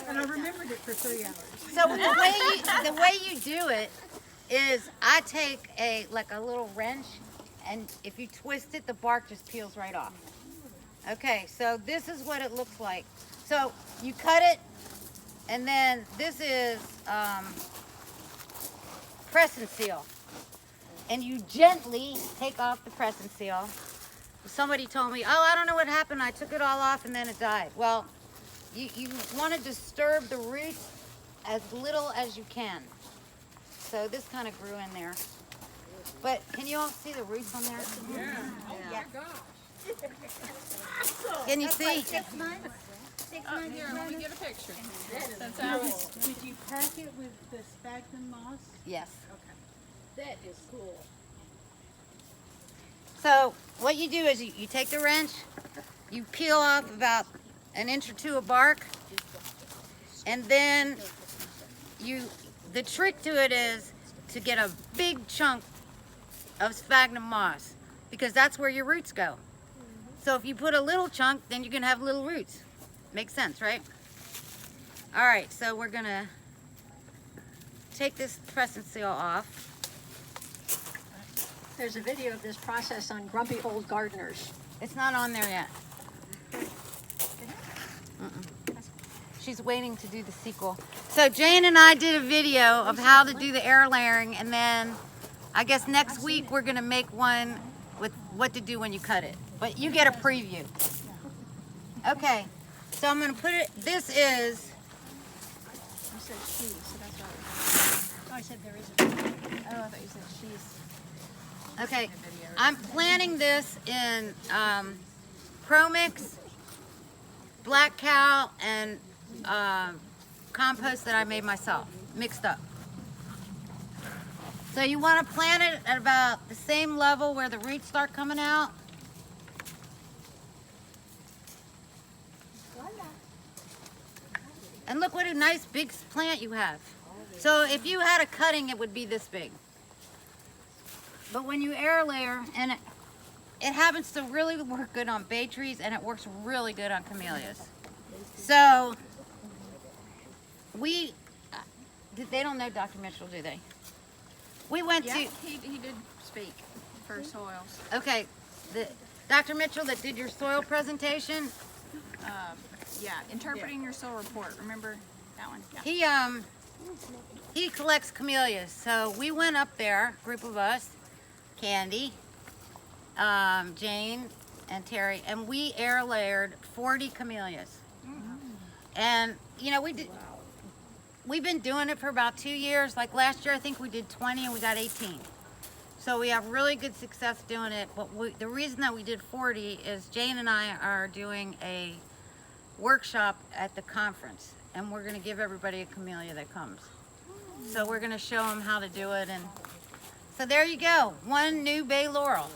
And I remembered it for 3 hours. So the way you do it is I take a little wrench, and if you twist it, the bark just peels right off. Okay, so this is what it looks like. So you cut it, and then this is press and seal. And you gently take off the press and seal. Somebody told me, oh, I don't know what happened. I took it all off and then it died. Well, you want to disturb the roots as little as you can. So this kind of grew in there. But can you all see the roots on there? Yeah. Oh my gosh. Can you see? 6 months? 6 months. Here, let me get a picture. That's Did you pack it with the sphagnum moss? Yes. Okay. That is cool. So what you do is you take the wrench, you peel off about an inch or two of bark, and then the trick to it is to get a big chunk of sphagnum moss, because that's where your roots go. So if you put a little chunk, then you can have little roots. Makes sense, right? All right, so we're gonna take this press and seal off. There's a video of this process on Grumpy Old Gardeners. It's not on there yet. She's waiting to do the sequel. So Jane and I did a video of how to do the air layering, and then I guess next week we're gonna make one with what to do when you cut it. But you get a preview. Okay, so I'm gonna put it, this is, You said she, so that's right. Oh, I said there is a video. Oh, I thought you said she's. okay, I'm planting this in Pro Mix, Black Cow, and compost that I made myself, mixed up. So you want to plant it at about the same level where the roots start coming out. And look what a nice big plant you have. So if you had a cutting, it would be this big. But when you air layer, and it happens to really work good on bay trees, and it works really good on camellias. So they don't know Dr. Mitchell, do they? We went Yeah, to, he did speak for soils. okay, Dr. Mitchell that did your soil presentation, Yeah, interpreting your soil report. Remember that one? Yeah. he collects camellias. So we went up there, group of us, Candy, Jane, and Terry, and we air layered 40 camellias. And you know, we've been doing it for about 2 years. Like last year, I think we did 20 and we got 18. So we have really good success doing it. But the reason that we did 40 is Jane and I are doing a workshop at the conference, and we're going to give everybody a camellia that comes. So we're going to show them how to do it. And so there you go, one new Bay Laurel.